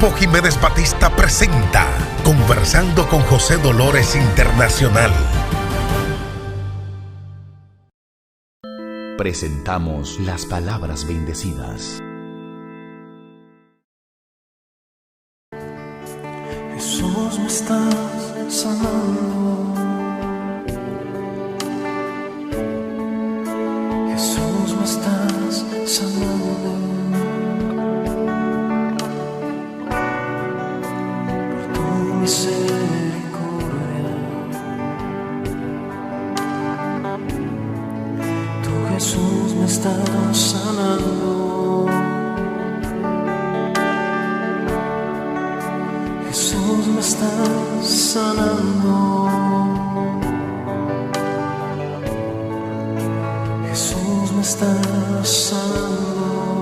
Grupo Jiménez Batista presenta Conversando con José Dolores Internacional. Presentamos las palabras bendecidas. Jesús, me estás sanando. Jesús, me estás sanando. Por tu misericordia. Tú, Jesús, me estás sanando. Jesús, me estás sanando. Jesús, me estás sanando.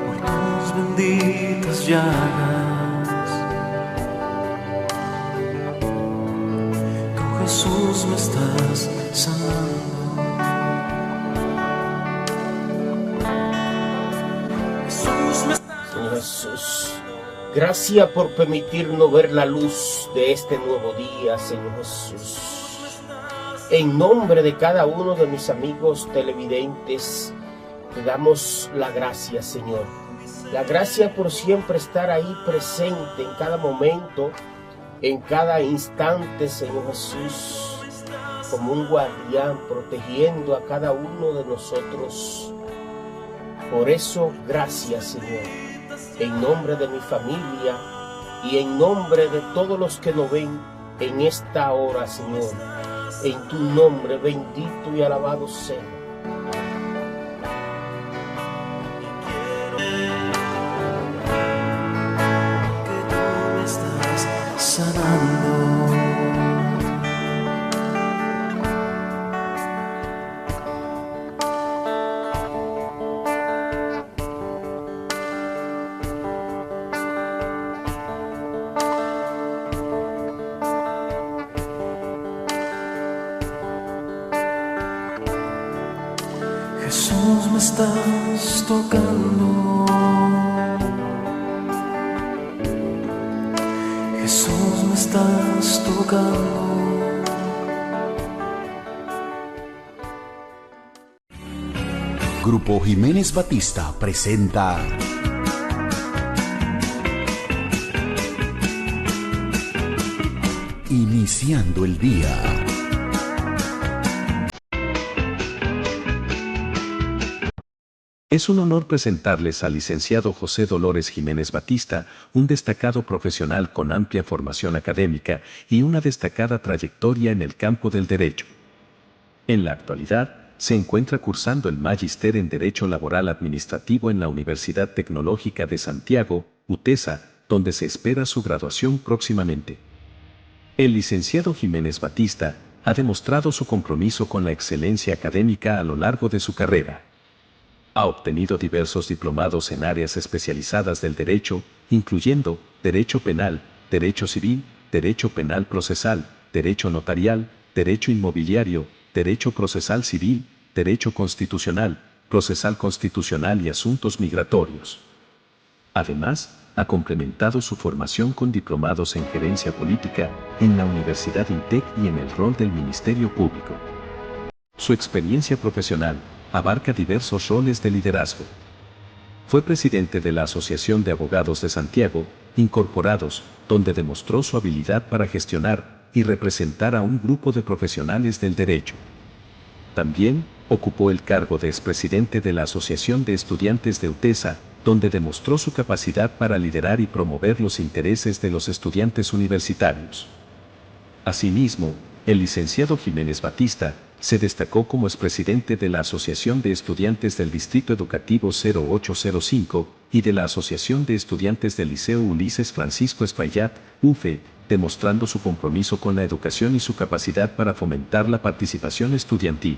Por tus benditas llagas. Tú, Jesús, me estás sanando. Señor Jesús, gracias por permitirnos ver la luz de este nuevo día, Señor Jesús. En nombre de cada uno de mis amigos televidentes, te damos la gracia, Señor. La gracia por siempre estar ahí presente en cada momento, en cada instante, Señor Jesús, como un guardián protegiendo a cada uno de nosotros. Por eso, gracias, Señor, en nombre de mi familia y en nombre de todos los que nos ven en esta hora, Señor. En tu nombre bendito y alabado sea. Que tú me estás sanando. Jesús, me estás tocando. Jesús, me estás tocando. Grupo Jiménez Batista presenta Iniciando el Día. Es un honor presentarles al licenciado José Dolores Jiménez Batista, un destacado profesional con amplia formación académica y una destacada trayectoria en el campo del derecho. En la actualidad, se encuentra cursando el Magíster en Derecho Laboral Administrativo en la Universidad Tecnológica de Santiago, UTESA, donde se espera su graduación próximamente. El licenciado Jiménez Batista ha demostrado su compromiso con la excelencia académica a lo largo de su carrera. Ha obtenido diversos diplomados en áreas especializadas del derecho, incluyendo Derecho Penal, Derecho Civil, Derecho Penal Procesal, Derecho Notarial, Derecho Inmobiliario, Derecho Procesal Civil, Derecho Constitucional, Procesal Constitucional y Asuntos Migratorios. Además, ha complementado su formación con diplomados en Gerencia Política en la Universidad INTEC y en el rol del Ministerio Público. Su experiencia profesional abarca diversos roles de liderazgo. Fue presidente de la Asociación de Abogados de Santiago, Incorporados, donde demostró su habilidad para gestionar y representar a un grupo de profesionales del derecho. También ocupó el cargo de expresidente de la Asociación de Estudiantes de UTESA, donde demostró su capacidad para liderar y promover los intereses de los estudiantes universitarios. Asimismo, el licenciado Jiménez Batista se destacó como expresidente de la Asociación de Estudiantes del Distrito Educativo 0805 y de la Asociación de Estudiantes del Liceo Ulises Francisco Espaillat, UFE, demostrando su compromiso con la educación y su capacidad para fomentar la participación estudiantil.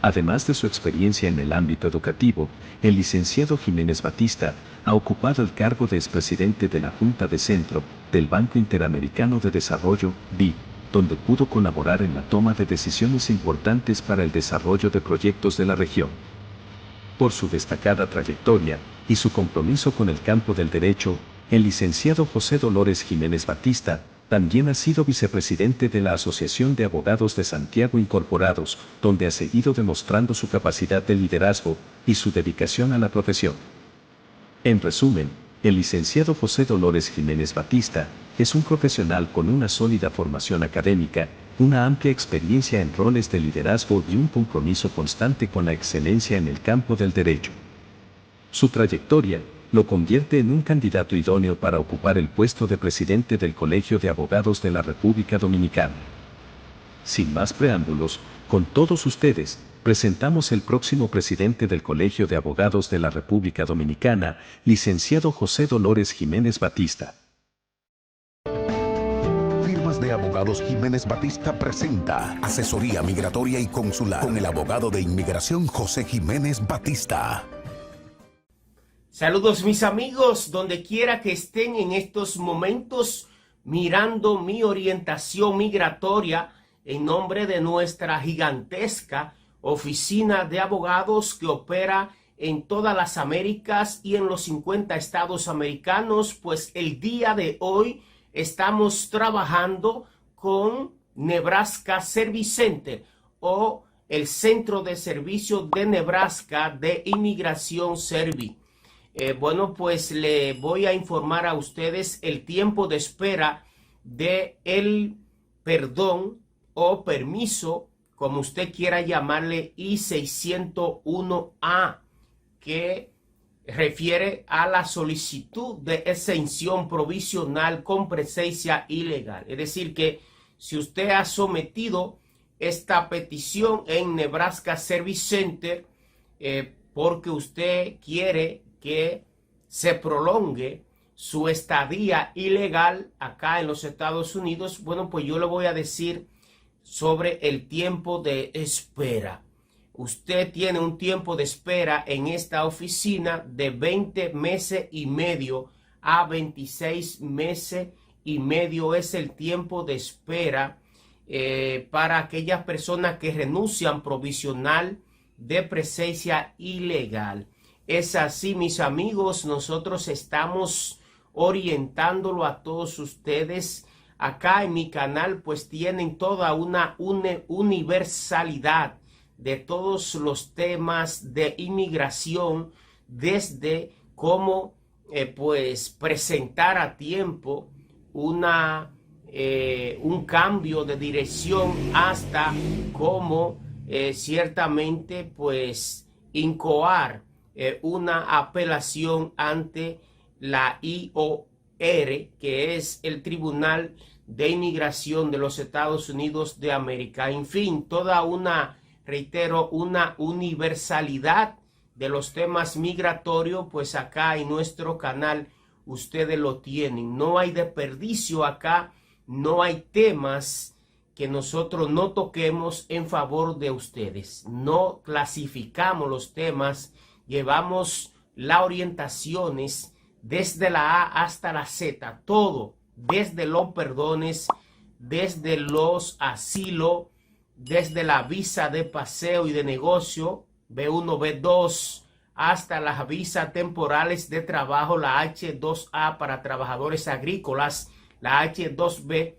Además de su experiencia en el ámbito educativo, el licenciado Jiménez Batista ha ocupado el cargo de expresidente de la Junta de Centro del Banco Interamericano de Desarrollo, BID, donde pudo colaborar en la toma de decisiones importantes para el desarrollo de proyectos de la región. Por su destacada trayectoria y su compromiso con el campo del derecho, el licenciado José Dolores Jiménez Batista también ha sido vicepresidente de la Asociación de Abogados de Santiago Incorporados, donde ha seguido demostrando su capacidad de liderazgo y su dedicación a la profesión. En resumen, el licenciado José Dolores Jiménez Batista es un profesional con una sólida formación académica, una amplia experiencia en roles de liderazgo y un compromiso constante con la excelencia en el campo del derecho. Su trayectoria lo convierte en un candidato idóneo para ocupar el puesto de presidente del Colegio de Abogados de la República Dominicana. Sin más preámbulos, con todos ustedes, presentamos el próximo presidente del Colegio de Abogados de la República Dominicana, licenciado José Dolores Jiménez Batista. Firmas de Abogados Jiménez Batista presenta asesoría migratoria y consular con el abogado de inmigración José Jiménez Batista. Saludos mis amigos, donde quiera que estén en estos momentos mirando mi orientación migratoria en nombre de nuestra gigantesca oficina de abogados que opera en todas las Américas y en los 50 estados americanos, pues el día de hoy estamos trabajando con Nebraska Service Center o el Centro de Servicio de Nebraska de Inmigración Service. Bueno, pues le voy a informar a ustedes el tiempo de espera de el perdón o permiso, como usted quiera llamarle, I-601A, que refiere a la solicitud de exención provisional con presencia ilegal. Es decir, que si usted ha sometido esta petición en Nebraska Service Center porque usted quiere que se prolongue su estadía ilegal acá en los Estados Unidos, bueno, pues yo le voy a decir sobre el tiempo de espera. Usted tiene un tiempo de espera en esta oficina de 20 meses y medio a 26 meses y medio es el tiempo de espera para aquellas personas que renuncian provisional de presencia ilegal. Es así, mis amigos, nosotros estamos orientándolo a todos ustedes. Acá en mi canal pues tienen toda una universalidad de todos los temas de inmigración, desde cómo pues presentar a tiempo un cambio de dirección hasta cómo ciertamente pues incoar una apelación ante la IOR, que es el Tribunal de Inmigración de los Estados Unidos de América. En fin, toda una, reitero, una universalidad de los temas migratorios, pues acá en nuestro canal ustedes lo tienen. No hay desperdicio acá, no hay temas que nosotros no toquemos en favor de ustedes. No clasificamos los temas, llevamos las orientaciones desde la A hasta la Z, todo, desde los perdones, desde los asilos, desde la visa de paseo y de negocio, B1, B2, hasta las visas temporales de trabajo, la H2A para trabajadores agrícolas, la H2B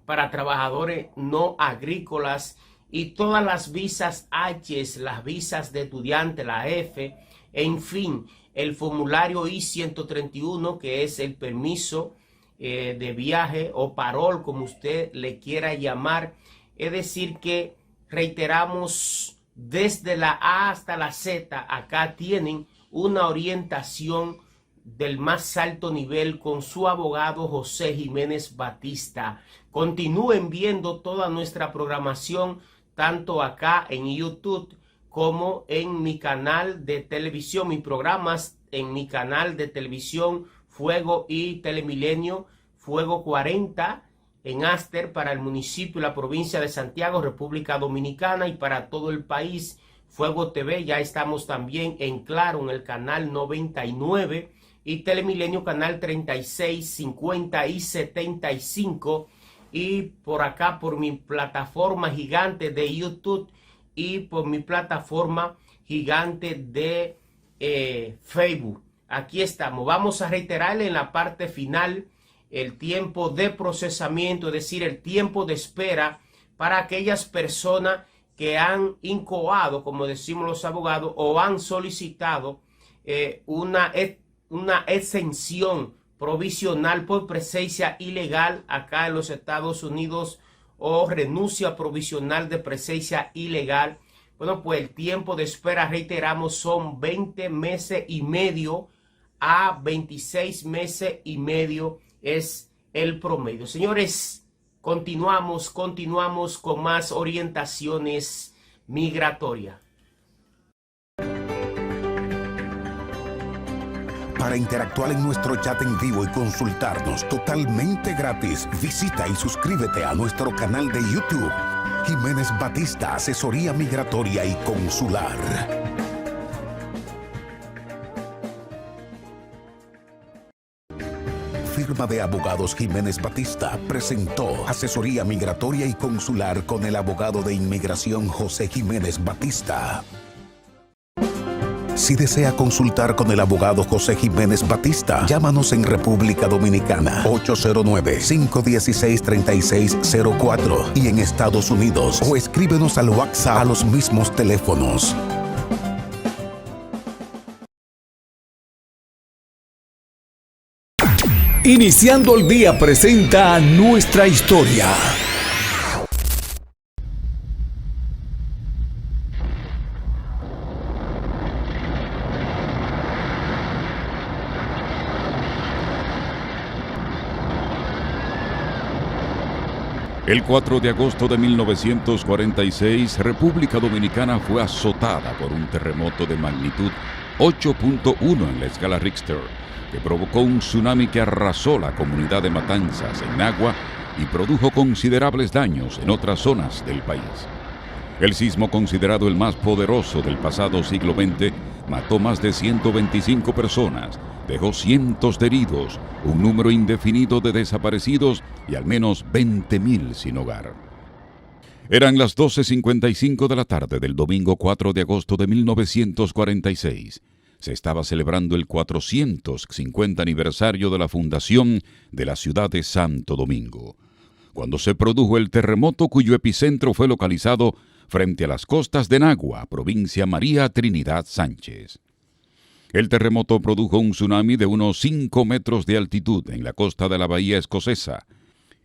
para trabajadores no agrícolas, y todas las visas H, las visas de estudiante, la F, en fin, el formulario I-131, que es el permiso de viaje o parol, como usted le quiera llamar. Es decir que, reiteramos, desde la A hasta la Z, acá tienen una orientación del más alto nivel con su abogado José Jiménez Batista. Continúen viendo toda nuestra programación, tanto acá en YouTube como en mi canal de televisión, mis programas en mi canal de televisión Fuego y Telemilenio, Fuego 40 en Aster para el municipio y la provincia de Santiago, República Dominicana, y para todo el país, Fuego TV. Ya estamos también en Claro en el canal 99 y Telemilenio canal 36, 50 y 75. Y por acá por mi plataforma gigante de YouTube y por mi plataforma gigante de Facebook. Aquí estamos. Vamos a reiterarle en la parte final el tiempo de procesamiento, es decir, el tiempo de espera para aquellas personas que han incoado, como decimos los abogados, o han solicitado una exención provisional por presencia ilegal acá en los Estados Unidos, o renuncia provisional de presencia ilegal. Bueno, pues el tiempo de espera, reiteramos, son 20 meses y medio a 26 meses y medio es el promedio. Señores, continuamos con más orientaciones migratorias. Para interactuar en nuestro chat en vivo y consultarnos totalmente gratis, visita y suscríbete a nuestro canal de YouTube, Jiménez Batista, Asesoría Migratoria y Consular. Firma de Abogados Jiménez Batista presentó Asesoría Migratoria y Consular con el abogado de inmigración José Jiménez Batista. Si desea consultar con el abogado José Jiménez Batista, llámanos en República Dominicana 809-516-3604 y en Estados Unidos, o escríbenos al WhatsApp a los mismos teléfonos. Iniciando el día presenta Nuestra Historia. El 4 de agosto de 1946, República Dominicana fue azotada por un terremoto de magnitud 8.1 en la escala Richter, que provocó un tsunami que arrasó la comunidad de Matanzas, en Nagua, y produjo considerables daños en otras zonas del país. El sismo, considerado el más poderoso del pasado siglo XX, mató más de 125 personas, dejó cientos de heridos, un número indefinido de desaparecidos y al menos 20.000 sin hogar. Eran las 12:55 de la tarde del domingo 4 de agosto de 1946. Se estaba celebrando el 450 aniversario de la fundación de la ciudad de Santo Domingo, cuando se produjo el terremoto cuyo epicentro fue localizado frente a las costas de Nagua, provincia María Trinidad Sánchez. El terremoto produjo un tsunami de unos 5 metros de altitud en la costa de la bahía escocesa.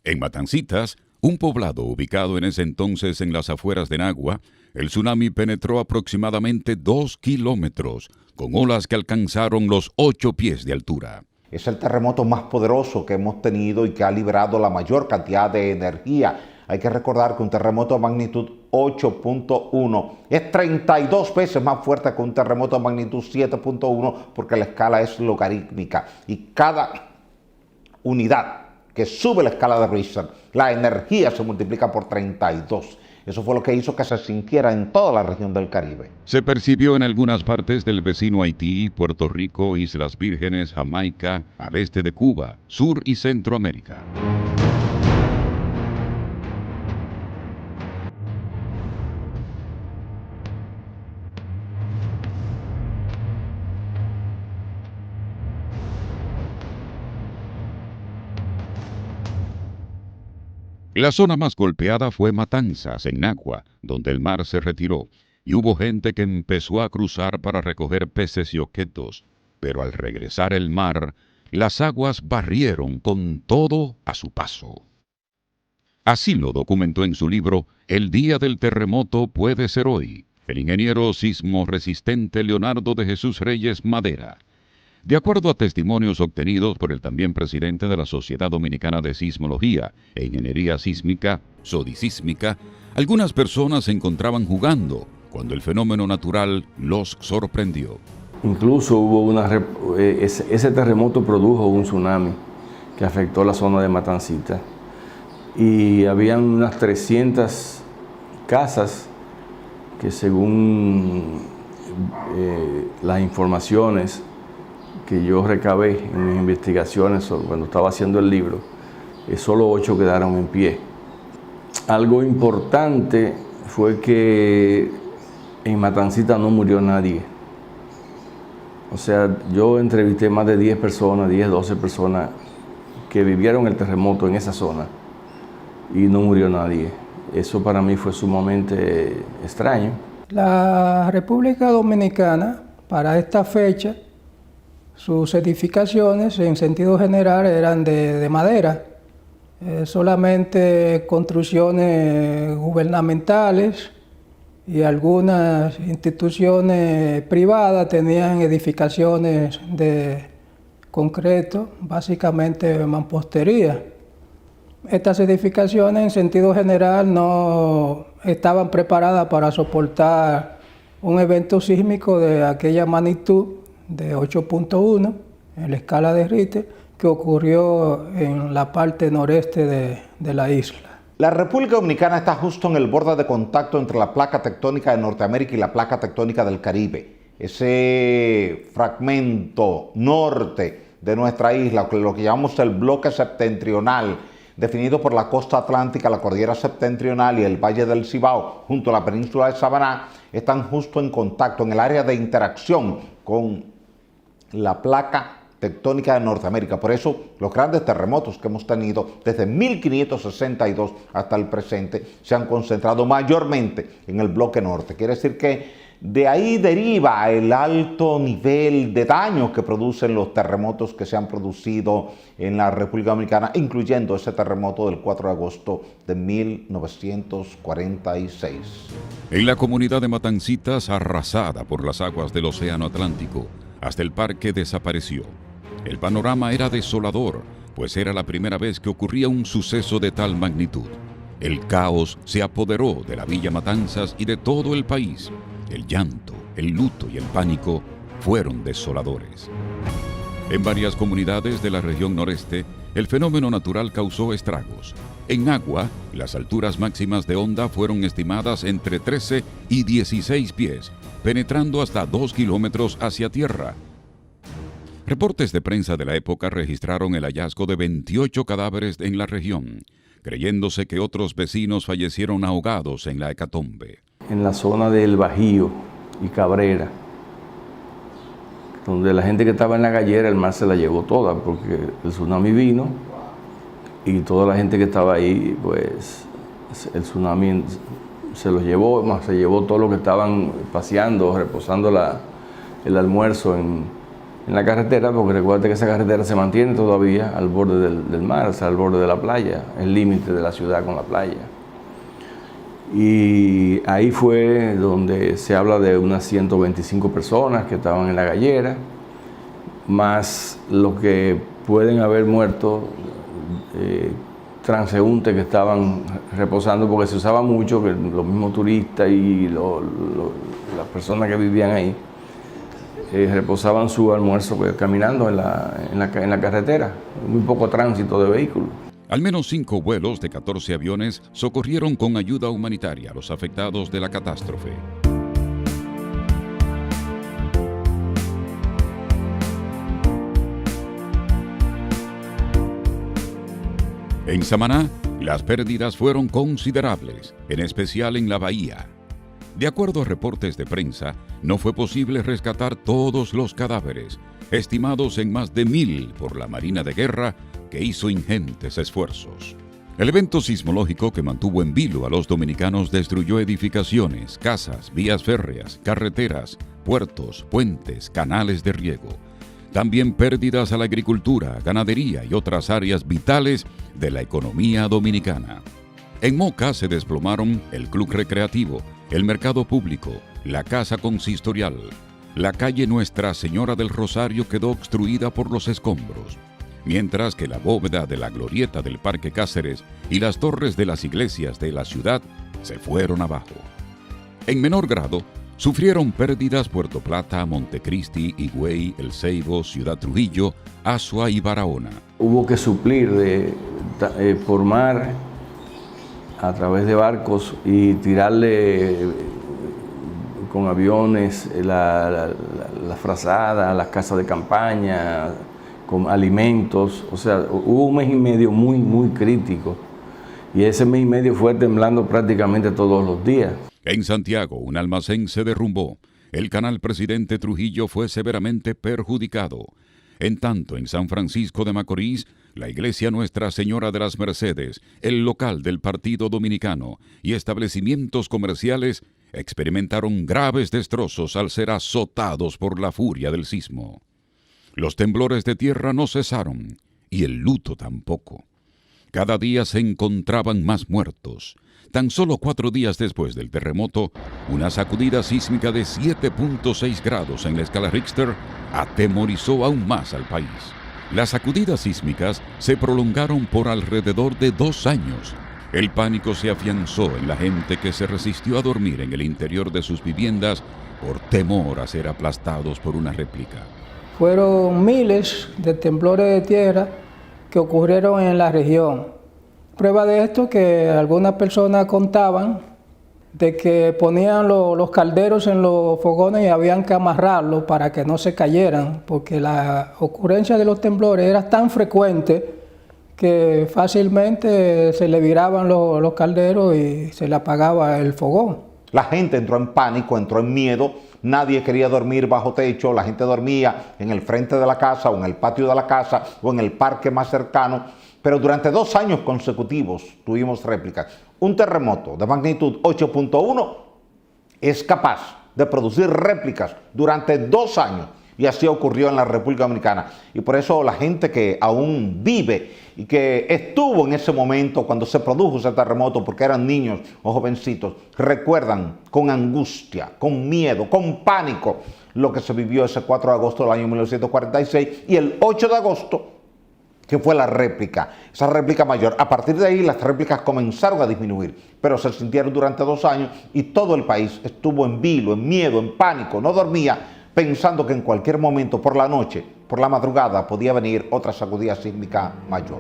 En Matancitas, un poblado ubicado en ese entonces en las afueras de Nagua, el tsunami penetró aproximadamente 2 kilómetros, con olas que alcanzaron los 8 pies de altura. Es el terremoto más poderoso que hemos tenido y que ha liberado la mayor cantidad de energía. Hay que recordar que un terremoto de magnitud 8.1 es 32 veces más fuerte que un terremoto de magnitud 7.1 porque la escala es logarítmica. Y cada unidad que sube la escala de Richter, la energía se multiplica por 32. Eso fue lo que hizo que se sintiera en toda la región del Caribe. Se percibió en algunas partes del vecino Haití, Puerto Rico, Islas Vírgenes, Jamaica, al este de Cuba, Sur y Centroamérica. La zona más golpeada fue Matanzas, en Nagua, donde el mar se retiró, y hubo gente que empezó a cruzar para recoger peces y objetos, pero al regresar el mar, las aguas barrieron con todo a su paso. Así lo documentó en su libro El día del terremoto puede ser hoy, el ingeniero sismo resistente Leonardo de Jesús Reyes Madera. De acuerdo a testimonios obtenidos por el también presidente de la Sociedad Dominicana de Sismología e Ingeniería Sísmica, Sodisísmica, algunas personas se encontraban jugando cuando el fenómeno natural los sorprendió. Incluso hubo ese terremoto produjo un tsunami que afectó la zona de Matancita y habían unas 300 casas que, según las informaciones que yo recabé en mis investigaciones cuando estaba haciendo el libro, solo 8 quedaron en pie. Algo importante fue que en Matancita no murió nadie. O sea, yo entrevisté más de 10 personas, 10, 12 personas que vivieron el terremoto en esa zona y no murió nadie. Eso para mí fue sumamente extraño. La República Dominicana, para esta fecha, sus edificaciones en sentido general eran de madera. Solamente construcciones gubernamentales y algunas instituciones privadas tenían edificaciones de concreto, básicamente mampostería. Estas edificaciones en sentido general no estaban preparadas para soportar un evento sísmico de aquella magnitud de 8.1 en la escala de Richter que ocurrió en la parte noreste de la isla. La República Dominicana está justo en el borde de contacto entre la placa tectónica de Norteamérica y la placa tectónica del Caribe. Ese fragmento norte de nuestra isla, lo que llamamos el bloque septentrional, definido por la costa atlántica, la cordillera septentrional y el valle del Cibao, junto a la península de Samaná, están justo en contacto, en el área de interacción con la placa tectónica de Norteamérica. Por eso los grandes terremotos que hemos tenido desde 1562 hasta el presente se han concentrado mayormente en el bloque norte. Quiere decir que de ahí deriva el alto nivel de daño que producen los terremotos que se han producido en la República Dominicana, incluyendo ese terremoto del 4 de agosto de 1946. En la comunidad de Matancitas, arrasada por las aguas del Océano Atlántico, hasta el parque desapareció. El panorama era desolador, pues era la primera vez que ocurría un suceso de tal magnitud. El caos se apoderó de la Villa Matanzas y de todo el país. El llanto, el luto y el pánico fueron desoladores. En varias comunidades de la región noreste, el fenómeno natural causó estragos. En Agua, las alturas máximas de onda fueron estimadas entre 13 y 16 pies, penetrando hasta 2 kilómetros hacia tierra. Reportes de prensa de la época registraron el hallazgo de 28 cadáveres en la región, creyéndose que otros vecinos fallecieron ahogados en la hecatombe. En la zona del Bajío y Cabrera, donde la gente que estaba en la gallera, el mar se la llevó toda, porque el tsunami vino y toda la gente que estaba ahí, pues el tsunami se los llevó, más se llevó todo lo que estaban paseando, reposando el almuerzo en la carretera, porque recuerda que esa carretera se mantiene todavía al borde del mar, o sea, al borde de la playa, el límite de la ciudad con la playa. Y ahí fue donde se habla de unas 125 personas que estaban en la gallera, más los que pueden haber muerto, transeúntes que estaban reposando, porque se usaba mucho que los mismos turistas y las personas que vivían ahí reposaban su almuerzo caminando en la carretera, muy poco tránsito de vehículos. Al menos 5 vuelos de 14 aviones socorrieron con ayuda humanitaria a los afectados de la catástrofe. En Samaná, las pérdidas fueron considerables, en especial en la bahía. De acuerdo a reportes de prensa, no fue posible rescatar todos los cadáveres, estimados en más de 1.000 por la Marina de Guerra, que hizo ingentes esfuerzos. El evento sismológico que mantuvo en vilo a los dominicanos destruyó edificaciones, casas, vías férreas, carreteras, puertos, puentes, canales de riego. También pérdidas a la agricultura, ganadería y otras áreas vitales de la economía dominicana. En Moca se desplomaron el club recreativo, el mercado público, la casa consistorial. La calle Nuestra Señora del Rosario quedó obstruida por los escombros, mientras que la bóveda de la glorieta del Parque Cáceres y las torres de las iglesias de la ciudad se fueron abajo. En menor grado, sufrieron pérdidas Puerto Plata, Montecristi, Higüey, El Ceibo, Ciudad Trujillo, Azua y Barahona. Hubo que suplir por mar a través de barcos y tirarle con aviones la frazada, las casas de campaña, con alimentos. O sea, hubo un mes y medio muy crítico. Y ese mes y medio fue temblando prácticamente todos los días. En Santiago, un almacén se derrumbó. El canal Presidente Trujillo fue severamente perjudicado. En tanto, en San Francisco de Macorís, la iglesia Nuestra Señora de las Mercedes, el local del Partido Dominicano y establecimientos comerciales experimentaron graves destrozos al ser azotados por la furia del sismo. Los temblores de tierra no cesaron y el luto tampoco. Cada día se encontraban más muertos. Tan solo 4 días después del terremoto, una sacudida sísmica de 7.6 grados en la escala Richter atemorizó aún más al país. Las sacudidas sísmicas se prolongaron por alrededor de 2 años. El pánico se afianzó en la gente que se resistió a dormir en el interior de sus viviendas por temor a ser aplastados por una réplica. Fueron miles de temblores de tierra que ocurrieron en la región. Prueba de esto que algunas personas contaban de que ponían los calderos en los fogones y habían que amarrarlos para que no se cayeran, porque la ocurrencia de los temblores era tan frecuente que fácilmente se le viraban los calderos y se le apagaba el fogón. La gente entró en pánico, entró en miedo, nadie quería dormir bajo techo, la gente dormía en el frente de la casa o en el patio de la casa o en el parque más cercano. Pero durante 2 años consecutivos tuvimos réplicas. Un terremoto de magnitud 8.1 es capaz de producir réplicas durante 2 años. Y así ocurrió en la República Dominicana. Y por eso la gente que aún vive y que estuvo en ese momento cuando se produjo ese terremoto, porque eran niños o jovencitos, recuerdan con angustia, con miedo, con pánico lo que se vivió ese 4 de agosto del año 1946 y el 8 de agosto, que fue la réplica, esa réplica mayor. A partir de ahí las réplicas comenzaron a disminuir, pero se sintieron durante 2 años y todo el país estuvo en vilo, en miedo, en pánico, no dormía, pensando que en cualquier momento por la noche, por la madrugada, podía venir otra sacudida sísmica mayor.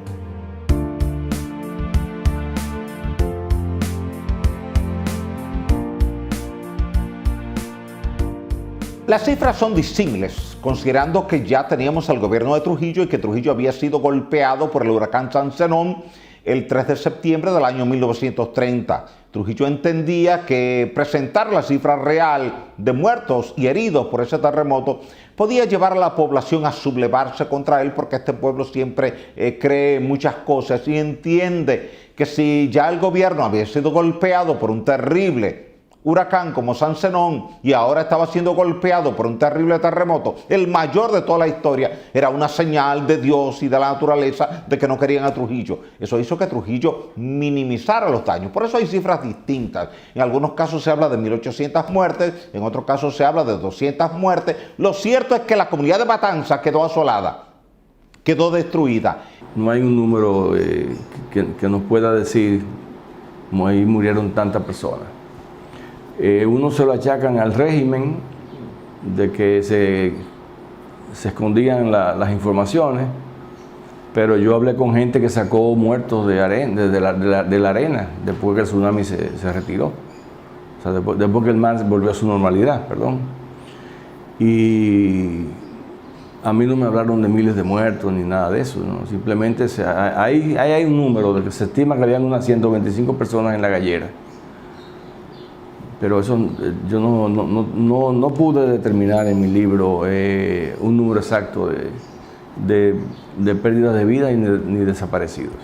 Las cifras son disímiles, considerando que ya teníamos al gobierno de Trujillo y que Trujillo había sido golpeado por el huracán San Zenón el 3 de septiembre del año 1930. Trujillo entendía que presentar la cifra real de muertos y heridos por ese terremoto podía llevar a la población a sublevarse contra él, porque este pueblo siempre cree muchas cosas y entiende que si ya el gobierno había sido golpeado por un terrible huracán como San Zenón y ahora estaba siendo golpeado por un terrible terremoto, el mayor de toda la historia, era una señal de Dios y de la naturaleza de que no querían a Trujillo. Eso hizo que Trujillo minimizara los daños. Por eso hay cifras distintas. En algunos casos se habla de 1.800 muertes, en otros casos se habla de 200 muertes. Lo cierto es que la comunidad de Matanzas quedó asolada, quedó destruida. No hay un número que nos pueda decir cómo ahí murieron tantas personas. Uno se lo achacan al régimen de que se escondían las informaciones, pero yo hablé con gente que sacó muertos de la arena después que el tsunami se retiró, o sea, después que el mar volvió a su normalidad, perdón. Y a mí no me hablaron de miles de muertos ni nada de eso, ¿no? Simplemente hay un número de que se estima que habían unas 125 personas en la gallera. Pero eso yo no pude determinar en mi libro un número exacto de pérdidas de vida ni desaparecidos.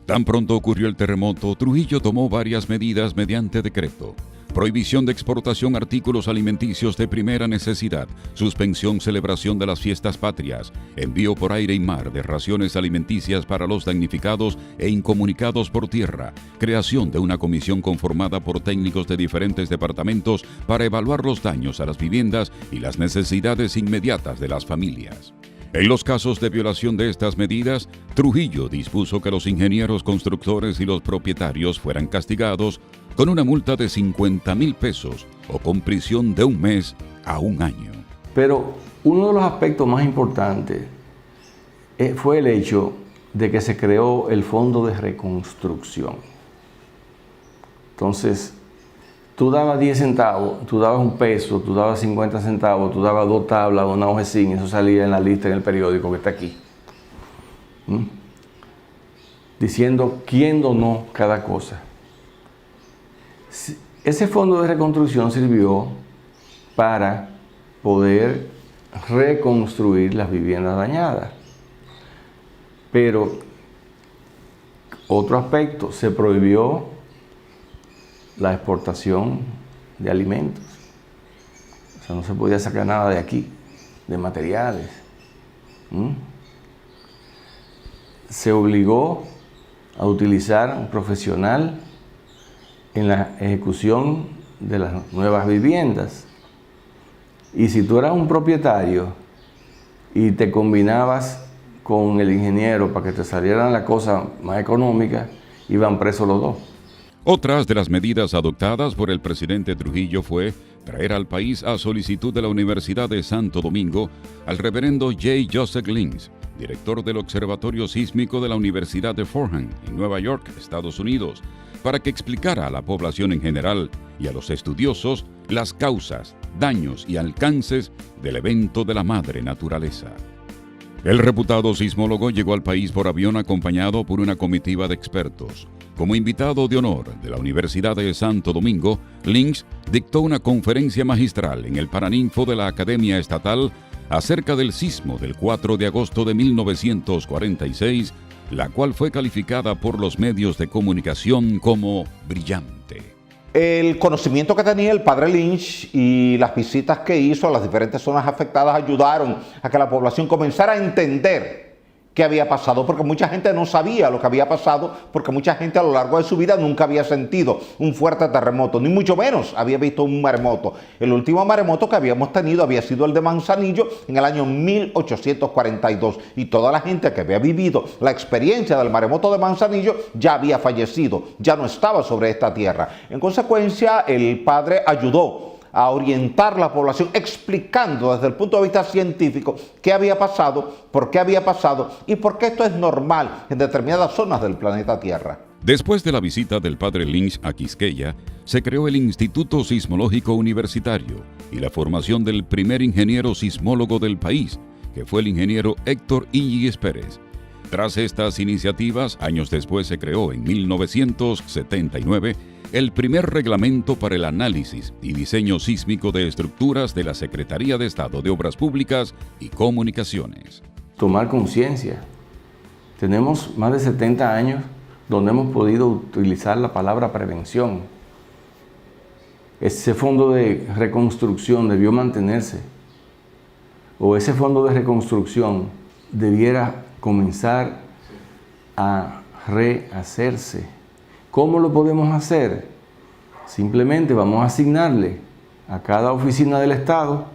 Tan pronto ocurrió el terremoto, Trujillo tomó varias medidas mediante decreto. Prohibición de exportación artículos alimenticios de primera necesidad, suspensión celebración de las fiestas patrias, envío por aire y mar de raciones alimenticias para los damnificados e incomunicados por tierra, creación de una comisión conformada por técnicos de diferentes departamentos para evaluar los daños a las viviendas y las necesidades inmediatas de las familias. En los casos de violación de estas medidas, Trujillo dispuso que los ingenieros constructores y los propietarios fueran castigados con una multa de 50,000 pesos o con prisión de 1 mes a 1 año. Pero uno de los aspectos más importantes fue el hecho de que se creó el Fondo de Reconstrucción. Entonces, tú dabas 10 centavos, tú dabas 1 peso, tú dabas 50 centavos, tú dabas 2 tablas, una hoja de zinc, eso salía en la lista en el periódico que está aquí. Diciendo quién donó cada cosa. Ese fondo de reconstrucción sirvió para poder reconstruir las viviendas dañadas. Pero otro aspecto, se prohibió la exportación de alimentos. O sea, no se podía sacar nada de aquí, de materiales. Se obligó a utilizar un profesional en la ejecución de las nuevas viviendas. Y si tú eras un propietario y te combinabas con el ingeniero para que te salieran la cosa más económica, iban presos los dos. Otras de las medidas adoptadas por el presidente Trujillo fue traer al país, a solicitud de la Universidad de Santo Domingo, al reverendo J. Joseph Lynch, director del Observatorio Sísmico de la Universidad de Fordham, en Nueva York, Estados Unidos, para que explicara a la población en general y a los estudiosos las causas, daños y alcances del evento de la madre naturaleza. El reputado sismólogo llegó al país por avión acompañado por una comitiva de expertos. Como invitado de honor de la Universidad de Santo Domingo, Lynch dictó una conferencia magistral en el Paraninfo de la Academia Estatal acerca del sismo del 4 de agosto de 1946, la cual fue calificada por los medios de comunicación como brillante. El conocimiento que tenía el padre Lynch y las visitas que hizo a las diferentes zonas afectadas ayudaron a que la población comenzara a entender qué había pasado, porque mucha gente no sabía lo que había pasado, porque mucha gente a lo largo de su vida nunca había sentido un fuerte terremoto, ni mucho menos había visto un maremoto. El último maremoto que habíamos tenido había sido el de Manzanillo en el año 1842, y toda la gente que había vivido la experiencia del maremoto de Manzanillo ya había fallecido, ya no estaba sobre esta tierra. En consecuencia, el padre ayudó a orientar la población explicando desde el punto de vista científico qué había pasado y por qué esto es normal en determinadas zonas del planeta Tierra. Después de la visita del padre Lynch a Quisqueya, se creó el Instituto Sismológico Universitario y la formación del primer ingeniero sismólogo del país, que fue el ingeniero Héctor Íñiguez Pérez. Tras estas iniciativas, años después se creó en 1979 el primer reglamento para el análisis y diseño sísmico de estructuras de la Secretaría de Estado de Obras Públicas y Comunicaciones. Tomar conciencia. Tenemos más de 70 años donde hemos podido utilizar la palabra prevención. Ese fondo de reconstrucción debió mantenerse, o ese fondo de reconstrucción debiera comenzar a rehacerse. ¿Cómo lo podemos hacer? Simplemente vamos a asignarle a cada oficina del Estado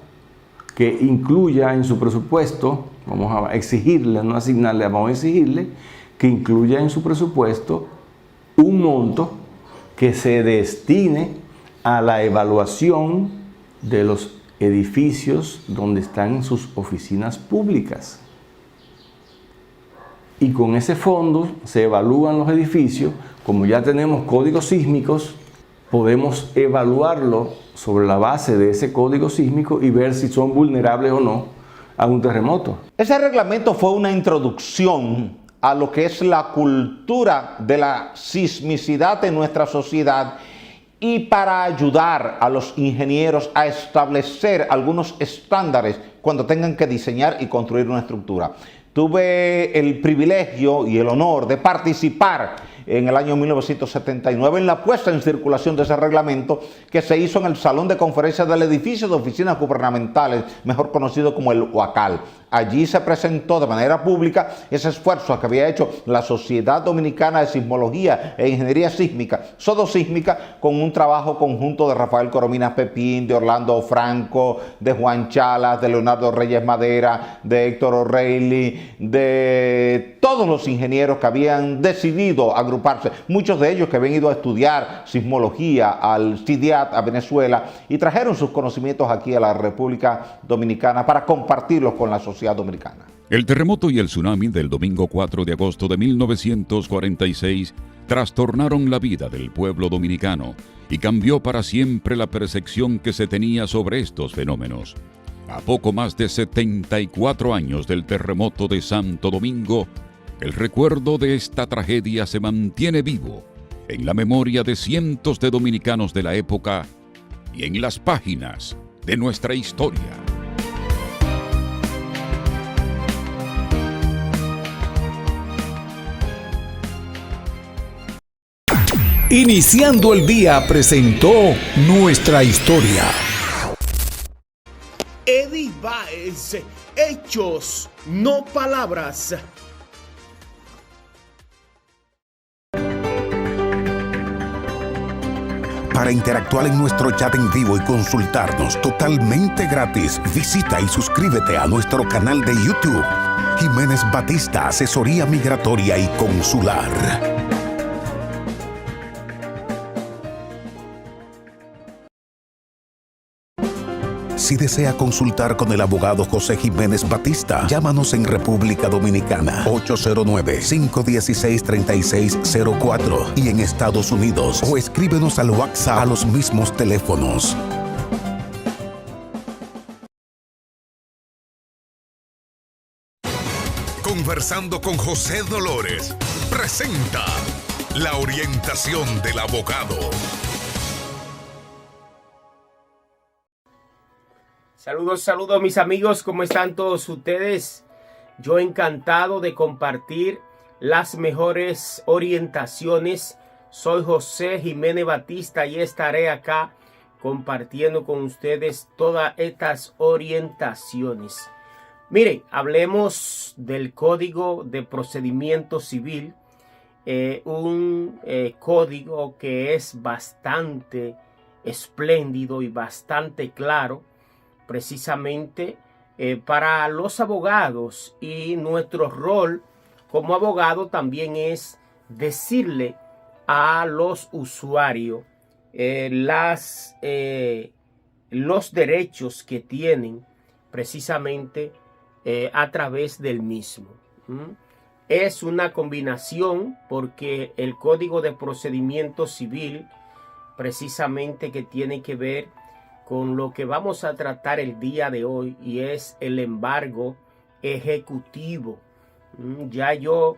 que incluya en su presupuesto, vamos a exigirle, no asignarle, vamos a exigirle que incluya en su presupuesto un monto que se destine a la evaluación de los edificios donde están sus oficinas públicas. Y con ese fondo se evalúan los edificios. Como ya tenemos códigos sísmicos, podemos evaluarlo sobre la base de ese código sísmico y ver si son vulnerables o no a un terremoto. Ese reglamento fue una introducción a lo que es la cultura de la sismicidad en nuestra sociedad y para ayudar a los ingenieros a establecer algunos estándares cuando tengan que diseñar y construir una estructura. Tuve el privilegio y el honor de participar en el año 1979 en la puesta en circulación de ese reglamento que se hizo en el Salón de Conferencias del Edificio de Oficinas Gubernamentales, mejor conocido como el UACAL. Allí se presentó de manera pública ese esfuerzo que había hecho la Sociedad Dominicana de Sismología e Ingeniería Sísmica, Sodosísmica, con un trabajo conjunto de Rafael Corominas Pepín, de Orlando Franco, de Juan Chalas, de Leonardo Reyes Madera, de Héctor O'Reilly, de todos los ingenieros que habían decidido agruparse, muchos de ellos que habían ido a estudiar sismología al CIDIAT, a Venezuela, y trajeron sus conocimientos aquí a la República Dominicana para compartirlos con la sociedad dominicana. El terremoto y el tsunami del domingo 4 de agosto de 1946 trastornaron la vida del pueblo dominicano y cambió para siempre la percepción que se tenía sobre estos fenómenos. A poco más de 74 años del terremoto de Santo Domingo, el recuerdo de esta tragedia se mantiene vivo en la memoria de cientos de dominicanos de la época y en las páginas de nuestra historia. Iniciando el día presentó Nuestra Historia. Eddie Baez, hechos, no palabras. Para interactuar en nuestro chat en vivo y consultarnos totalmente gratis, visita y suscríbete a nuestro canal de YouTube, Jiménez Batista, Asesoría Migratoria y Consular. Si desea consultar con el abogado José Jiménez Batista, llámanos en República Dominicana 809-516-3604 y en Estados Unidos o escríbenos al WhatsApp a los mismos teléfonos. Conversando con José Dolores presenta la orientación del abogado. Saludos mis amigos, ¿cómo están todos ustedes? Yo encantado de compartir las mejores orientaciones. Soy José Jiménez Batista y estaré acá compartiendo con ustedes todas estas orientaciones. Miren, hablemos del Código de Procedimiento Civil, un código que es bastante espléndido y bastante claro, precisamente para los abogados, y nuestro rol como abogado también es decirle a los usuarios los derechos que tienen precisamente a través del mismo. Es una combinación porque el Código de Procedimiento Civil precisamente que tiene que ver con lo que vamos a tratar el día de hoy, y es el embargo ejecutivo. Ya yo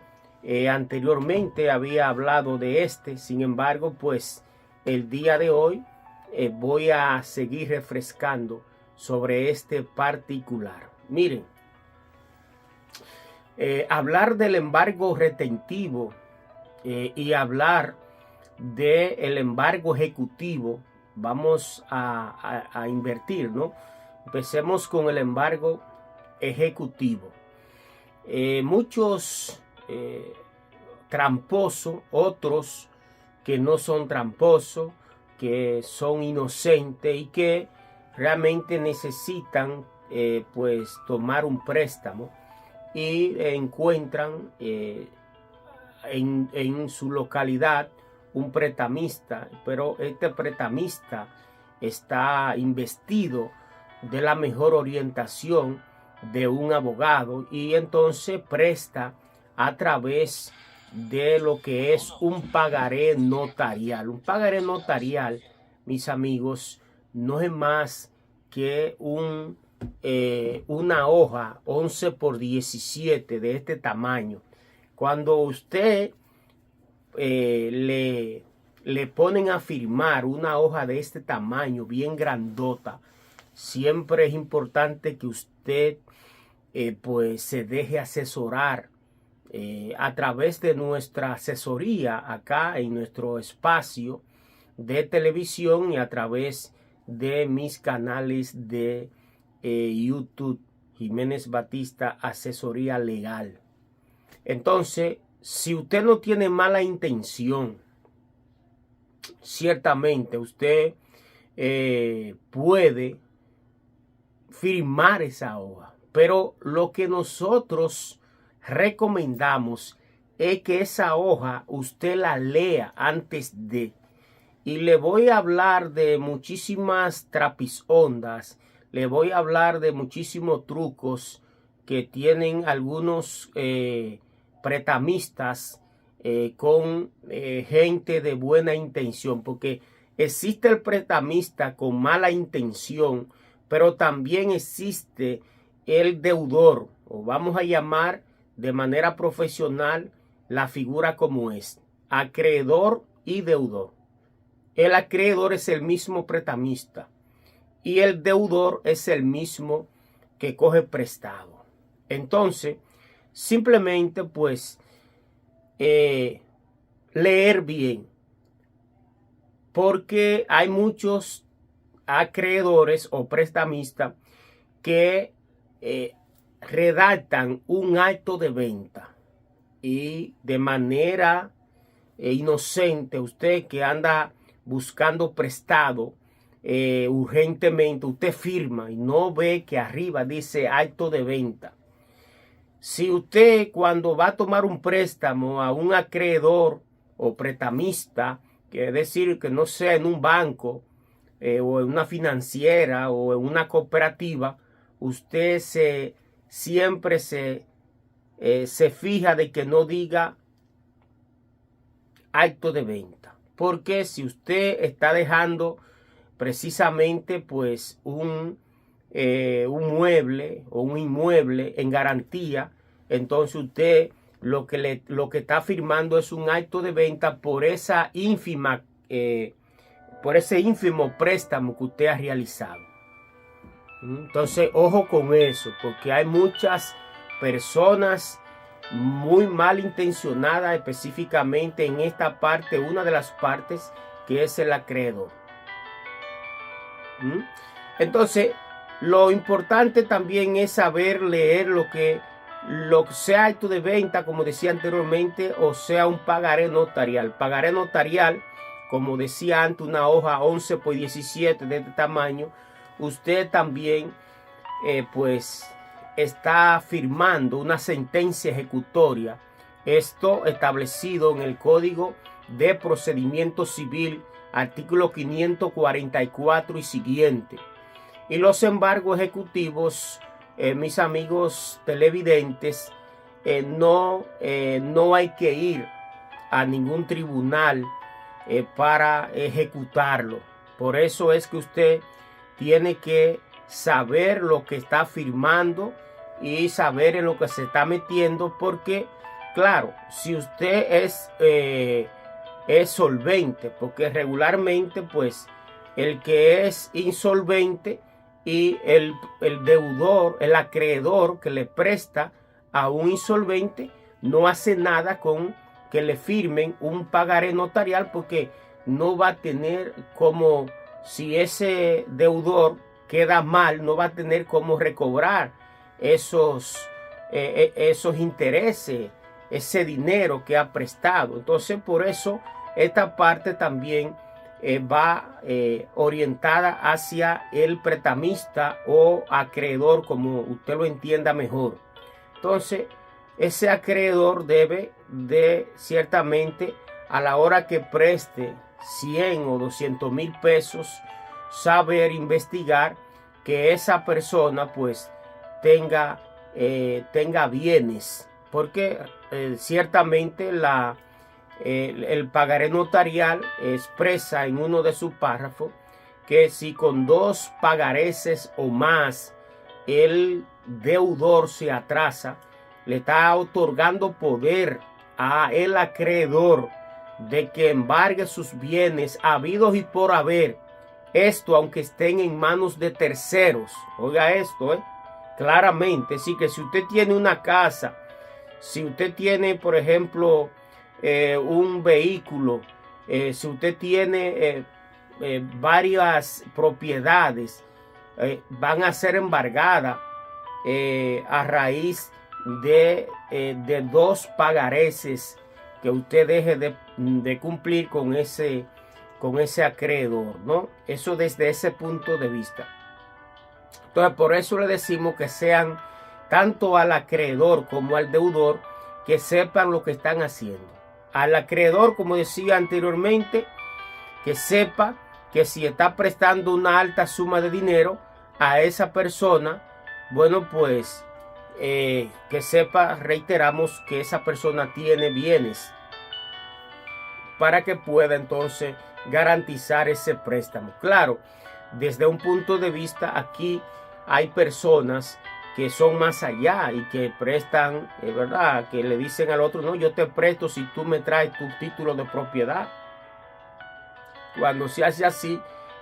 anteriormente había hablado de este, sin embargo, pues el día de hoy voy a seguir refrescando sobre este particular. Miren, hablar del embargo retentivo y hablar del embargo ejecutivo, vamos a invertir, ¿no? Empecemos con el embargo ejecutivo. Muchos tramposos, otros que no son tramposos, que son inocentes y que realmente necesitan pues tomar un préstamo y encuentran en su localidad un prestamista, pero este prestamista está investido de la mejor orientación de un abogado y entonces presta a través de lo que es un pagaré notarial. Un pagaré notarial, mis amigos, no es más que una hoja 11 por 17 de este tamaño. Cuando usted le ponen a firmar una hoja de este tamaño, bien grandota, siempre es importante que usted pues se deje asesorar a través de nuestra asesoría acá en nuestro espacio de televisión y a través de mis canales de YouTube, Jiménez Batista Asesoría Legal. Entonces, si usted no tiene mala intención, ciertamente usted puede firmar esa hoja. Pero lo que nosotros recomendamos es que esa hoja usted la lea antes de. Y le voy a hablar de muchísimas trapisondas, le voy a hablar de muchísimos trucos que tienen algunos prestamistas con gente de buena intención, porque existe el prestamista con mala intención, pero también existe el deudor, o vamos a llamar de manera profesional la figura como es, acreedor y deudor. El acreedor es el mismo prestamista y el deudor es el mismo que coge prestado. Entonces, simplemente pues leer bien, porque hay muchos acreedores o prestamistas que redactan un acto de venta y de manera inocente, usted que anda buscando prestado urgentemente, usted firma y no ve que arriba dice acto de venta. Si usted cuando va a tomar un préstamo a un acreedor o prestamista, que es decir, que no sea en un banco o en una financiera o en una cooperativa, usted siempre se fija de que no diga acto de venta. Porque si usted está dejando precisamente pues un mueble o un inmueble en garantía, entonces usted lo que está firmando es un acto de venta por esa ínfima por ese ínfimo préstamo que usted ha realizado. Entonces ojo con eso, porque hay muchas personas muy malintencionadas, específicamente en esta parte, una de las partes que es el acreedor. Entonces lo importante también es saber leer lo que sea acto de venta, como decía anteriormente, o sea un pagaré notarial. Pagaré notarial, como decía antes, una hoja 11 por 17 de este tamaño. Usted también pues está firmando una sentencia ejecutoria. Esto establecido en el Código de Procedimiento Civil, artículo 544 y siguiente. Y los embargos ejecutivos, mis amigos televidentes, no hay que ir a ningún tribunal para ejecutarlo. Por eso es que usted tiene que saber lo que está firmando y saber en lo que se está metiendo, porque claro, si usted es solvente, porque regularmente pues el que es insolvente y el deudor, el acreedor que le presta a un insolvente, no hace nada con que le firmen un pagaré notarial, porque no va a tener como, si ese deudor queda mal, no va a tener cómo recobrar esos intereses, ese dinero que ha prestado. Entonces por eso esta parte también va orientada hacia el prestamista o acreedor, como usted lo entienda mejor. Entonces ese acreedor debe de ciertamente, a la hora que preste 100 o 200 mil pesos, saber investigar que esa persona pues tenga bienes, porque ciertamente el pagaré notarial expresa en uno de sus párrafos que si con 2 pagareces o más el deudor se atrasa, le está otorgando poder a el acreedor de que embargue sus bienes habidos y por haber. Esto aunque estén en manos de terceros. Oiga esto, claramente. Sí, que si usted tiene una casa, si usted tiene, por ejemplo, un vehículo, si usted tiene varias propiedades, van a ser embargadas a raíz de 2 pagareces que usted deje de cumplir con ese acreedor, ¿no? Eso desde ese punto de vista. Entonces, por eso le decimos que sean tanto al acreedor como al deudor, que sepan lo que están haciendo. Al acreedor, como decía anteriormente, que sepa que si está prestando una alta suma de dinero a esa persona, bueno, pues que sepa, reiteramos, que esa persona tiene bienes para que pueda entonces garantizar ese préstamo. Claro, desde un punto de vista, aquí hay personas que son más allá y que prestan, ¿verdad? Que le dicen al otro, no, yo te presto si tú me traes tu título de propiedad. Cuando se hace así,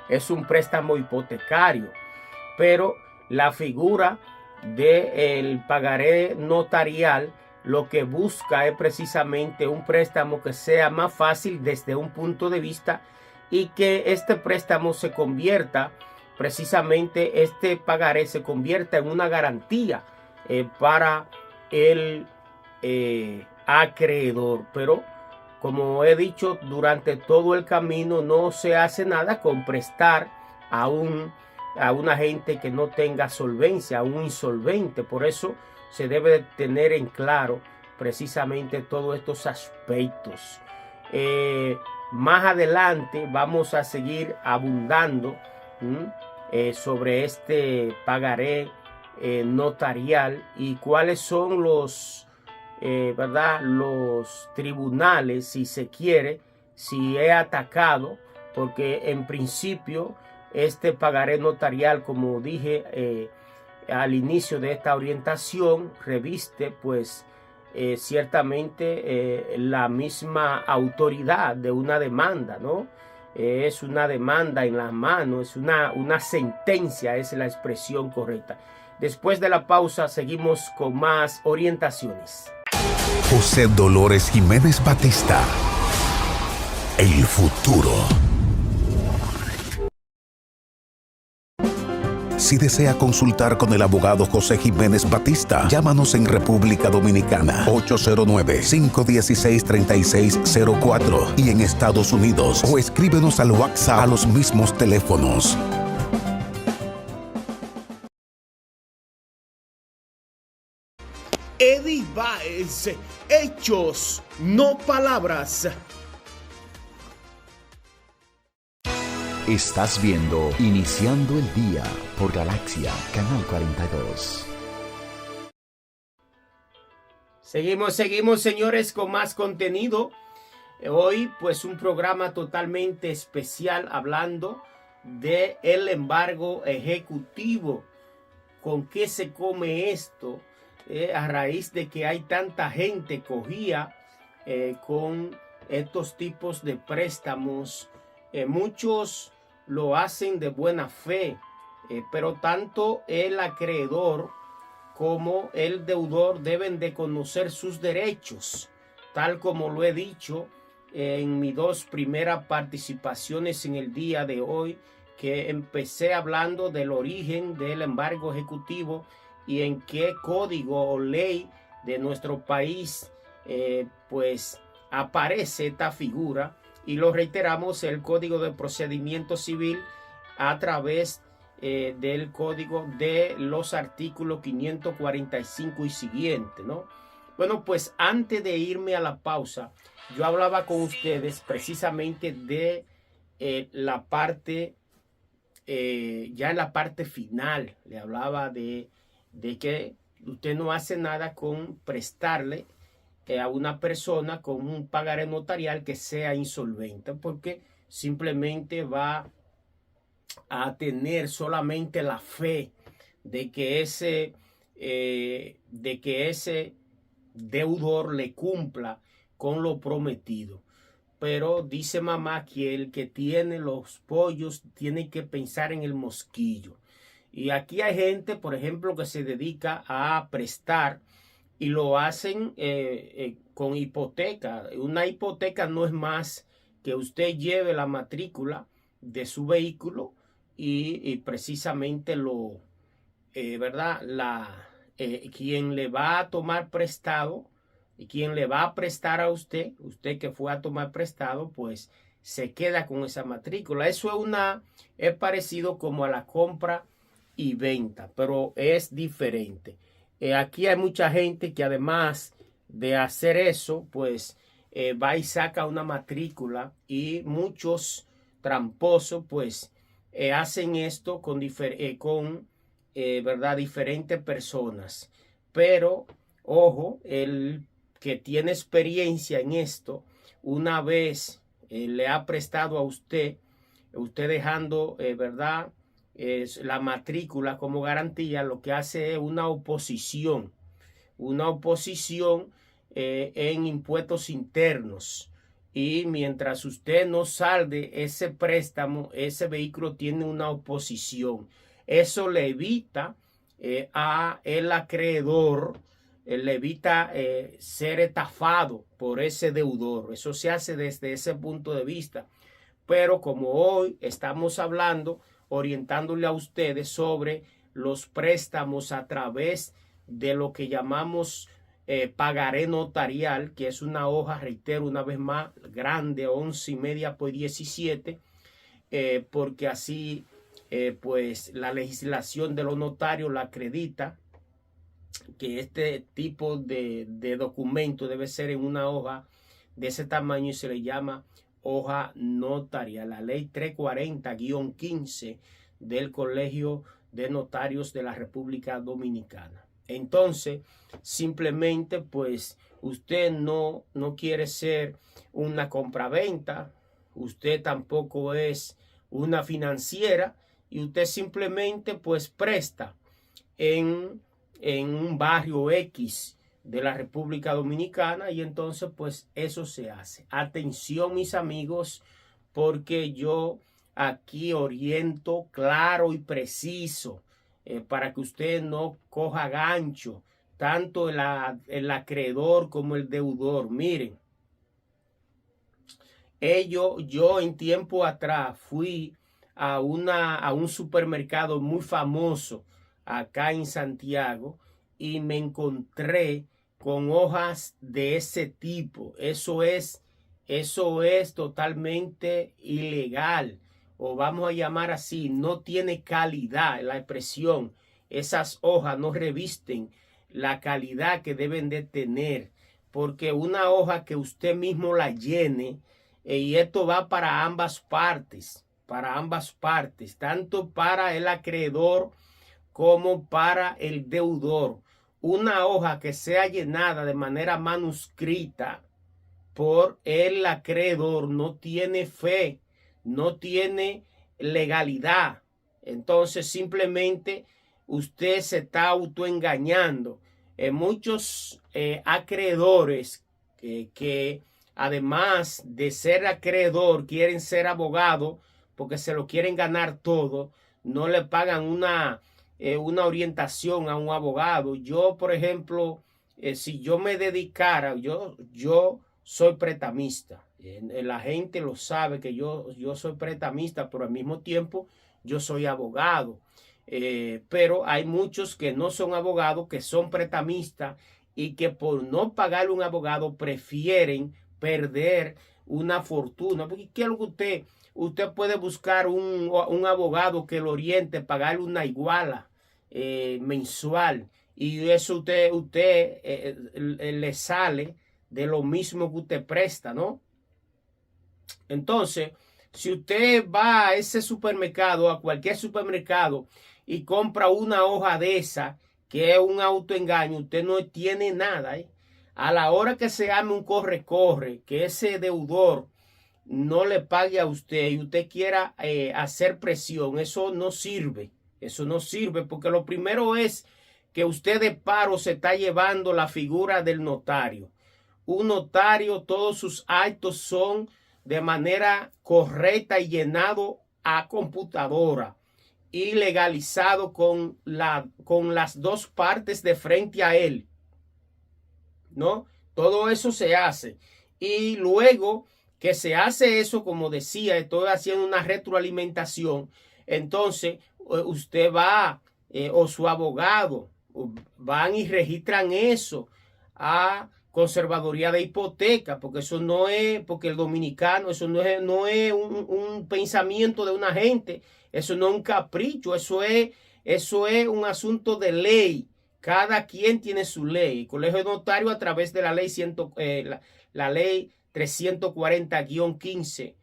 es un préstamo hipotecario. Pero la figura del pagaré notarial lo que busca es precisamente un préstamo que sea más fácil desde un punto de vista y que este préstamo se convierta, precisamente este pagaré se convierta en una garantía para el acreedor. Pero como he dicho, durante todo el camino no se hace nada con prestar a una gente que no tenga solvencia, a un insolvente. Por eso se debe tener en claro precisamente todos estos aspectos. Más adelante vamos a seguir abundando sobre este pagaré notarial y cuáles son los tribunales, si se quiere, si he atacado, porque en principio este pagaré notarial, como dije al inicio de esta orientación, reviste pues ciertamente la misma autoridad de una demanda, ¿no? Es una demanda en las manos, es una sentencia, es la expresión correcta. Después de la pausa seguimos con más orientaciones. José Dolores Jiménez Batista, el futuro. Si desea consultar con el abogado José Jiménez Batista, llámanos en República Dominicana 809-516-3604 y en Estados Unidos o escríbenos al WhatsApp a los mismos teléfonos. Eddie Baez, hechos, no palabras. Estás viendo Iniciando el Día por Galaxia, Canal 42. Seguimos, señores, con más contenido. Hoy, pues, un programa totalmente especial hablando de el embargo ejecutivo. ¿Con qué se come esto? A raíz de que hay tanta gente cogía con estos tipos de préstamos. Muchos lo hacen de buena fe, pero tanto el acreedor como el deudor deben de conocer sus derechos, tal como lo he dicho en mis dos primeras participaciones en el día de hoy, que empecé hablando del origen del embargo ejecutivo y en qué código o ley de nuestro país pues aparece esta figura. Y lo reiteramos, el Código de Procedimiento Civil a través del Código de los artículos 545 y siguiente, ¿no? Bueno, pues antes de irme a la pausa, yo hablaba con ustedes precisamente de la parte, ya en la parte final, le hablaba de que usted no hace nada con prestarle a una persona con un pagaré notarial que sea insolvente, porque simplemente va a tener solamente la fe de que ese deudor le cumpla con lo prometido. Pero dice mamá que el que tiene los pollos tiene que pensar en el mosquillo. Y aquí hay gente, por ejemplo, que se dedica a prestar y lo hacen con hipoteca. Una hipoteca no es más que usted lleve la matrícula de su vehículo y precisamente quien le va a tomar prestado y quien le va a prestar a usted que fue a tomar prestado, pues se queda con esa matrícula. Eso es parecido como a la compra y venta, pero es diferente. Aquí hay mucha gente que además de hacer eso, pues va y saca una matrícula, y muchos tramposos pues hacen esto con diferentes personas. Pero ojo, el que tiene experiencia en esto, una vez le ha prestado a usted dejando la matrícula como garantía, lo que hace es una oposición en impuestos internos, y mientras usted no salde ese préstamo, ese vehículo tiene una oposición. Eso le evita a el acreedor, le evita ser estafado por ese deudor. Eso se hace desde ese punto de vista. Pero como hoy estamos hablando, orientándole a ustedes sobre los préstamos a través de lo que llamamos pagaré notarial, que es una hoja, reitero una vez más, grande, 11,5 por 17, porque así pues la legislación de los notarios la acredita, que este tipo de documento debe ser en una hoja de ese tamaño y se le llama hoja notarial. La ley 340-15 del Colegio de Notarios de la República Dominicana. Entonces, simplemente pues usted no quiere ser una compraventa, usted tampoco es una financiera y usted simplemente pues presta en un barrio X de la República Dominicana y entonces pues eso se hace. Atención mis amigos, porque yo aquí oriento claro y preciso para que usted no coja gancho, tanto el acreedor como el deudor. Miren, yo en tiempo atrás fui a un supermercado muy famoso acá en Santiago y me encontré con hojas de ese tipo. Eso es totalmente ilegal, o vamos a llamar así, no tiene calidad la expresión. Esas hojas no revisten la calidad que deben de tener, porque una hoja que usted mismo la llene, y esto va para ambas partes, tanto para el acreedor como para el deudor. Una hoja que sea llenada de manera manuscrita por el acreedor no tiene fe, no tiene legalidad. Entonces simplemente usted se está autoengañando. Muchos acreedores que además de ser acreedor quieren ser abogado porque se lo quieren ganar todo, no le pagan una orientación a un abogado. Yo, por ejemplo, si yo me dedicara, yo soy pretamista. La gente lo sabe que yo soy pretamista, pero al mismo tiempo yo soy abogado. Pero hay muchos que no son abogados, que son pretamistas y que por no pagarle un abogado prefieren perder una fortuna. Porque ¿qué es lo que usted puede buscar un abogado que lo oriente, pagarle una iguala mensual, y eso usted le sale de lo mismo que usted presta, ¿no? Entonces, si usted va a ese supermercado, a cualquier supermercado, y compra una hoja de esa, que es un autoengaño, usted no tiene nada, ¿eh? A la hora que se llame un corre-corre, que ese deudor no le pague a usted y usted quiera hacer presión, eso no sirve. Eso no sirve, porque lo primero es que usted de paro se está llevando la figura del notario. Un notario, todos sus actos son de manera correcta y llenado a computadora y legalizado con las dos partes de frente a él, ¿no? Todo eso se hace. Y luego que se hace eso, como decía, estoy haciendo una retroalimentación, entonces usted va o su abogado van y registran eso a conservaduría de hipoteca, porque eso no es, porque el dominicano, eso no es un pensamiento de una gente, eso no es un capricho, eso es un asunto de ley. Cada quien tiene su ley. El Colegio de Notarios, a través de la ley la ley 340-15,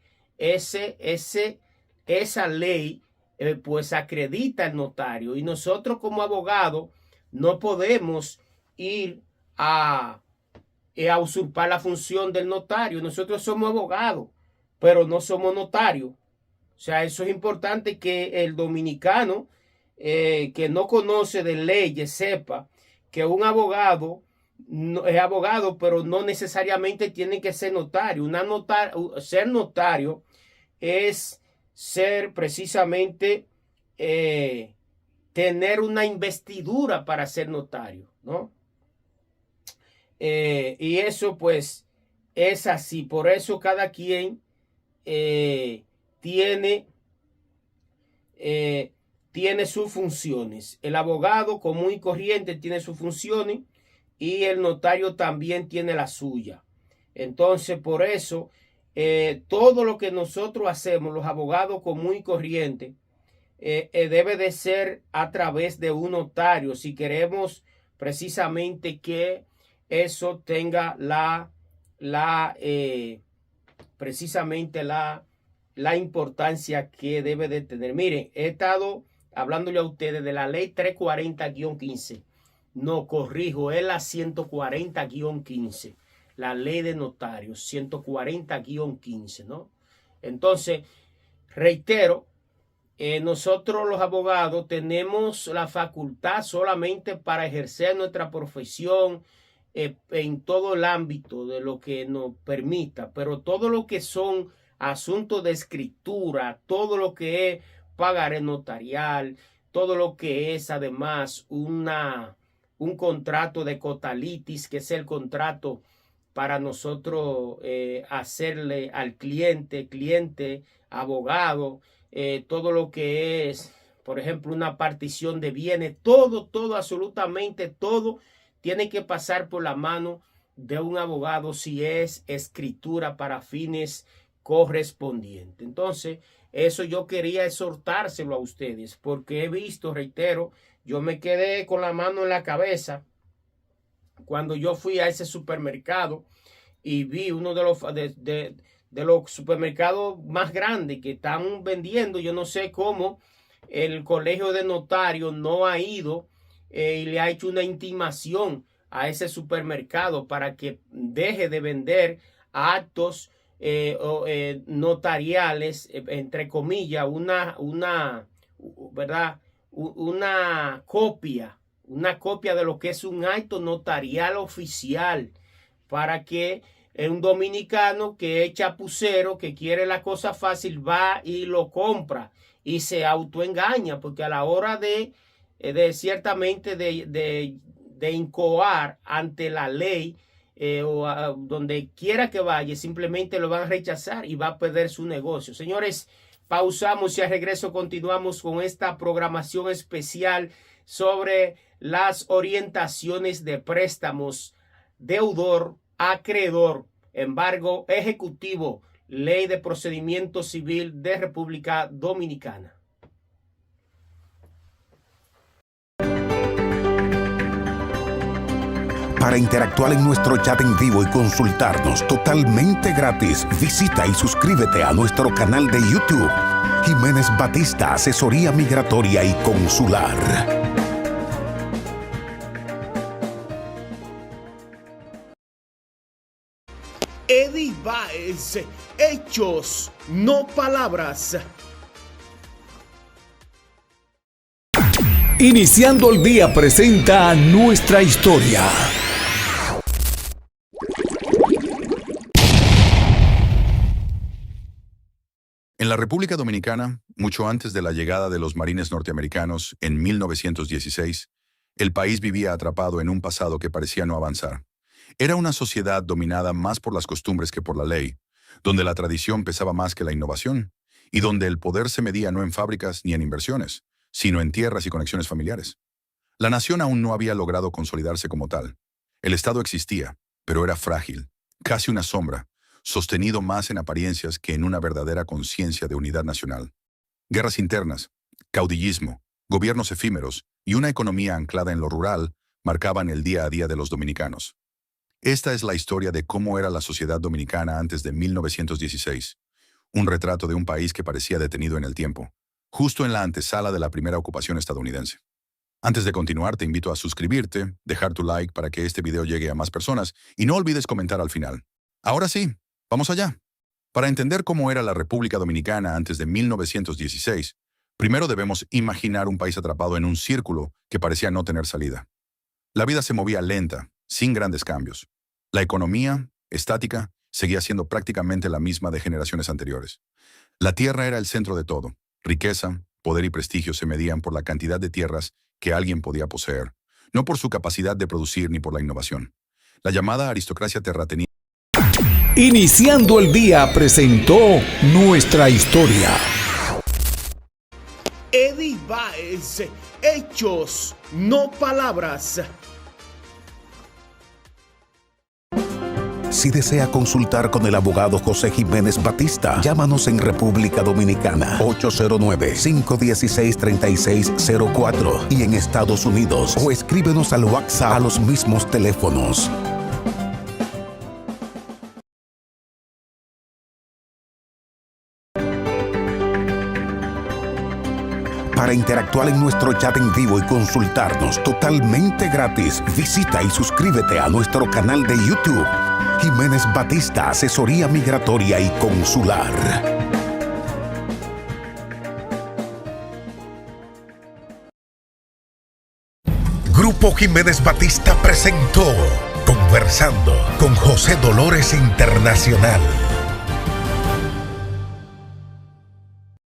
esa ley pues acredita el notario, y nosotros como abogados no podemos ir a usurpar la función del notario. Nosotros somos abogados, pero no somos notarios. O sea, eso es importante que el dominicano que no conoce de leyes sepa que un abogado es abogado, pero no necesariamente tiene que ser notario. Ser notario es ser precisamente tener una investidura para ser notario, ¿no? Y eso pues es así. Por eso cada quien tiene sus funciones. El abogado común y corriente tiene sus funciones y el notario también tiene la suya. Entonces, por eso, todo lo que nosotros hacemos, los abogados común y corriente, debe de ser a través de un notario si queremos precisamente que eso tenga precisamente la importancia que debe de tener. Miren, he estado hablándole a ustedes de la ley 340-15. No, corrijo, es la 140-15. La ley de notarios, 140-15, ¿no? Entonces, reitero, nosotros los abogados tenemos la facultad solamente para ejercer nuestra profesión en todo el ámbito de lo que nos permita, pero todo lo que son asuntos de escritura, todo lo que es pagaré notarial, todo lo que es además un contrato de cotalitis, que es el contrato para nosotros hacerle al cliente, abogado, todo lo que es, por ejemplo, una partición de bienes, todo, absolutamente todo tiene que pasar por la mano de un abogado si es escritura para fines correspondientes. Entonces, eso yo quería exhortárselo a ustedes, porque he visto, reitero, yo me quedé con la mano en la cabeza cuando yo fui a ese supermercado y vi uno de los supermercados más grandes que están vendiendo. Yo no sé cómo el colegio de notarios no ha ido y le ha hecho una intimación a ese supermercado para que deje de vender actos notariales, entre comillas, ¿verdad? Una copia de lo que es un acto notarial oficial, para que un dominicano que es chapucero, que quiere la cosa fácil, va y lo compra y se autoengaña, porque a la hora de ciertamente de incoar ante la ley, o donde quiera que vaya, simplemente lo van a rechazar y va a perder su negocio. Señores, pausamos y al regreso continuamos con esta programación especial sobre las orientaciones de préstamos, deudor, acreedor, embargo ejecutivo, ley de procedimiento civil de República Dominicana. Para interactuar en nuestro chat en vivo y consultarnos totalmente gratis, visita y suscríbete a nuestro canal de YouTube, Jiménez Batista, Asesoría Migratoria y Consular. Eddie Baez, hechos, no palabras. Iniciando el día presenta nuestra historia. En la República Dominicana, mucho antes de la llegada de los marines norteamericanos en 1916, el país vivía atrapado en un pasado que parecía no avanzar. Era una sociedad dominada más por las costumbres que por la ley, donde la tradición pesaba más que la innovación, y donde el poder se medía no en fábricas ni en inversiones, sino en tierras y conexiones familiares. La nación aún no había logrado consolidarse como tal. El Estado existía, pero era frágil, casi una sombra, sostenido más en apariencias que en una verdadera conciencia de unidad nacional. Guerras internas, caudillismo, gobiernos efímeros y una economía anclada en lo rural marcaban el día a día de los dominicanos. Esta es la historia de cómo era la sociedad dominicana antes de 1916, un retrato de un país que parecía detenido en el tiempo, justo en la antesala de la primera ocupación estadounidense. Antes de continuar, te invito a suscribirte, dejar tu like para que este video llegue a más personas y no olvides comentar al final. Ahora sí, vamos allá. Para entender cómo era la República Dominicana antes de 1916, primero debemos imaginar un país atrapado en un círculo que parecía no tener salida. La vida se movía lenta, sin grandes cambios. La economía, estática, seguía siendo prácticamente la misma de generaciones anteriores. La tierra era el centro de todo. Riqueza, poder y prestigio se medían por la cantidad de tierras que alguien podía poseer, no por su capacidad de producir ni por la innovación. La llamada aristocracia terrateniente. Iniciando el día presentó Nuestra Historia. Eddie Baez, hechos, no palabras. Si desea consultar con el abogado José Jiménez Batista, llámanos en República Dominicana 809-516-3604 y en Estados Unidos o escríbenos al WhatsApp a los mismos teléfonos. Para interactuar en nuestro chat en vivo y consultarnos totalmente gratis, visita y suscríbete a nuestro canal de YouTube, Jiménez Batista, Asesoría Migratoria y Consular. Grupo Jiménez Batista presentó Conversando con José Dolores Internacional.